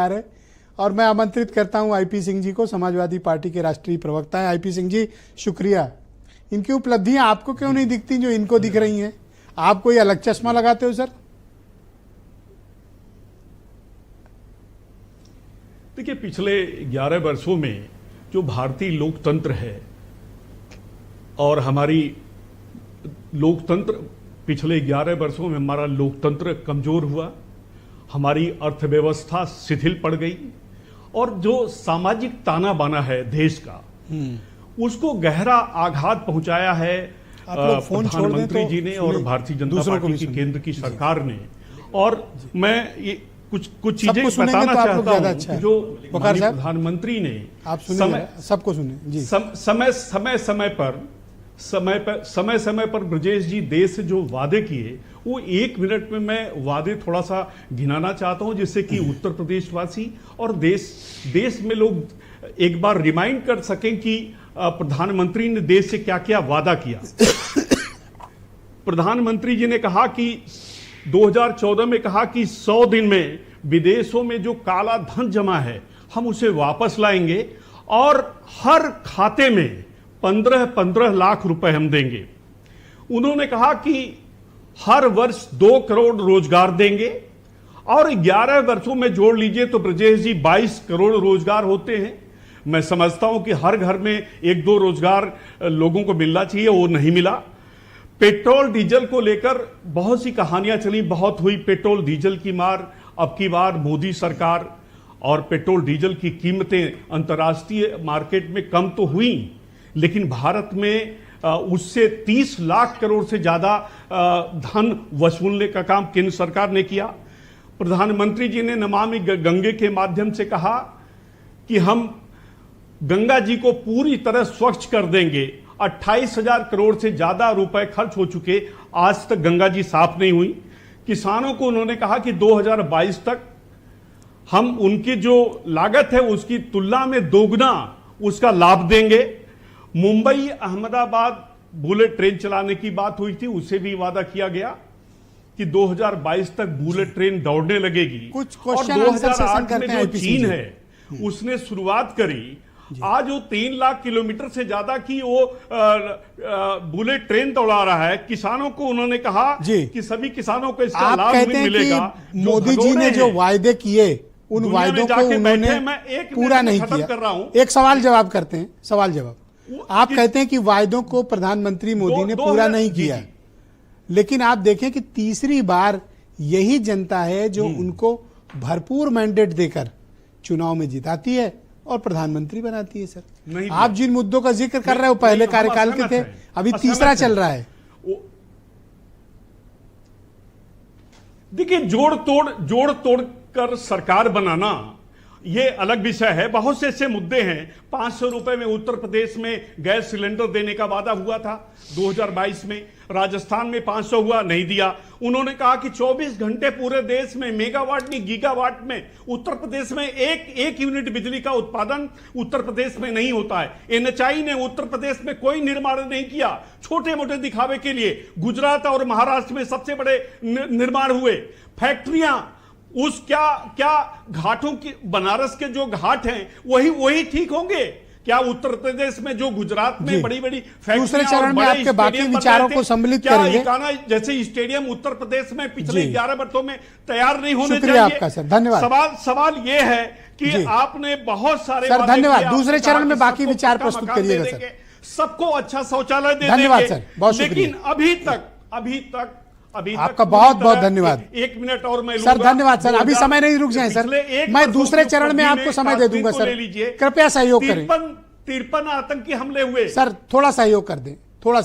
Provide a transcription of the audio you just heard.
है। और मैं आमंत्रित करता हूं आईपी सिंह जी को, समाजवादी पार्टी के राष्ट्रीय प्रवक्ता हैं। आईपी सिंह जी, शुक्रिया। इनकी उपलब्धियां आपको क्यों नहीं दिखती जो इनको दिख रही हैं? आप कोई अलग चश्मा लगाते हो सर? देखिए, पिछले 11 वर्षों में जो भारतीय लोकतंत्र है और हमारी लोकतंत्र, पिछले 11 वर्षों में हमारा लोकतंत्र कमजोर हुआ, हमारी अर्थव्यवस्था शिथिल पड़ गई और जो सामाजिक ताना बाना है देश का, उसको गहरा आघात पहुंचाया है प्रधानमंत्री जी ने और भारतीय जनता पार्टी की केंद्र की सरकार ने। और मैं ये कुछ चीजें बताना चाहता हूं जो प्रधानमंत्री ने, आप सुनिए, सबको सुनिए जी। समय समय पर ब्रजेश जी देश से जो वादे किए, वो 1 मिनट में मैं वादे थोड़ा सा गिनाना चाहता हूं, जिससे कि उत्तर प्रदेशवासी और देश में लोग एक बार रिमाइंड कर सकें कि प्रधानमंत्री ने देश से क्या क्या वादा किया। प्रधानमंत्री जी ने कहा कि 2014 में कहा कि 100 दिन में विदेशों में जो काला धन जमा है हम उसे वापस लाएंगे और हर खाते में 15-15 लाख रुपए हम देंगे। उन्होंने कहा कि हर वर्ष 2 करोड़ रोजगार देंगे और 11 वर्षों में जोड़ लीजिए तो ब्रजेश जी 22 करोड़ रोजगार होते हैं। मैं समझता हूं कि हर घर में 1-2 रोजगार लोगों को मिलना चाहिए, वो नहीं मिला। पेट्रोल डीजल को लेकर बहुत सी कहानियां चली, बहुत हुई पेट्रोल डीजल की मार। अब की बार मोदी सरकार और पेट्रोल डीजल की कीमतें अंतर्राष्ट्रीय मार्केट में कम तो हुई, लेकिन भारत में उससे 30 लाख करोड़ से ज्यादा धन वसूलने का काम केंद्र सरकार ने किया। प्रधानमंत्री जी ने नमामि गंगे के माध्यम से कहा कि हम गंगा जी को पूरी तरह स्वच्छ कर देंगे। 28,000 करोड़ से ज्यादा रुपए खर्च हो चुके, आज तक गंगा जी साफ नहीं हुई। किसानों को उन्होंने कहा कि 2022 तक हम उनकी जो लागत है उसकी तुलना में दोगुना उसका लाभ देंगे। मुंबई अहमदाबाद बुलेट ट्रेन चलाने की बात हुई थी, उसे भी वादा किया गया कि 2022 तक बुलेट ट्रेन दौड़ने लगेगी। और 2008 में जो चीन है उसने शुरुआत करी, आज वो 3 लाख किलोमीटर से ज्यादा की वो बुलेट ट्रेन दौड़ा रहा है। किसानों को उन्होंने कहा कि सभी किसानों को इसका लाभ नहीं मिलेगा। मोदी जी ने जो वायदे किए उन वायदों को उन्होंने पूरा नहीं किया। कर रहा हूं, एक सवाल जवाब करते हैं, सवाल जवाब। आप कहते हैं कि वायदों को प्रधानमंत्री मोदी ने पूरा नहीं किया, लेकिन आप देखें कि तीसरी बार यही जनता है जो उनको भरपूर मैंडेट देकर चुनाव में जिताती है और प्रधानमंत्री बनाती है। सर, आप जिन मुद्दों का जिक्र कर रहे हो पहले कार्यकाल के थे, अभी तीसरा चल रहा है। देखिए, जोड़ तोड़ कर सरकार बनाना ये अलग विषय है। बहुत से ऐसे मुद्दे हैं। 500 रुपए में उत्तर प्रदेश में गैस सिलेंडर देने का वादा हुआ था 2022 में, राजस्थान में 500 हुआ, नहीं दिया। उन्होंने कहा कि 24 घंटे पूरे देश में मेगावाट नहीं गीगावाट में उत्तर प्रदेश में एक यूनिट बिजली का उत्पादन उत्तर प्रदेश में नहीं होता है। एनएचआई ने उत्तर प्रदेश में कोई निर्माण नहीं किया, छोटे मोटे दिखावे के लिए। गुजरात और महाराष्ट्र में सबसे बड़े निर्माण हुए। फैक्ट्रियां उस क्या घाटों की, बनारस के जो घाट हैं वही ठीक होंगे क्या? उत्तर प्रदेश में जो गुजरात में बड़ी बड़ी फैक्ट्रियां, दूसरे चरण में आपके बाकी विचारों को सम्मिलित करेंगे। इकाना जैसे स्टेडियम उत्तर प्रदेश में पिछले 11 वर्षों में तैयार नहीं होने चाहिए। आपका सर धन्यवाद। सवाल ये है कि आपने बहुत सारे सर, धन्यवाद। दूसरे चरण में बाकी विचार प्रस्तुत करिएगा सर। सबको अच्छा शौचालय दे देंगे। धन्यवाद सर, बहुत शुक्रिया। लेकिन अभी तक आपका बहुत बहुत धन्यवाद। 1 मिनट और मैं सर, धन्यवाद सर। अभी समय नहीं, रुक जाए सर, मैं दूसरे चरण में आपको समय दे दूंगा सर। कृपया सहयोग करें। 53 आतंकी हमले हुए। सर, थोड़ा सहयोग कर दें, थोड़ा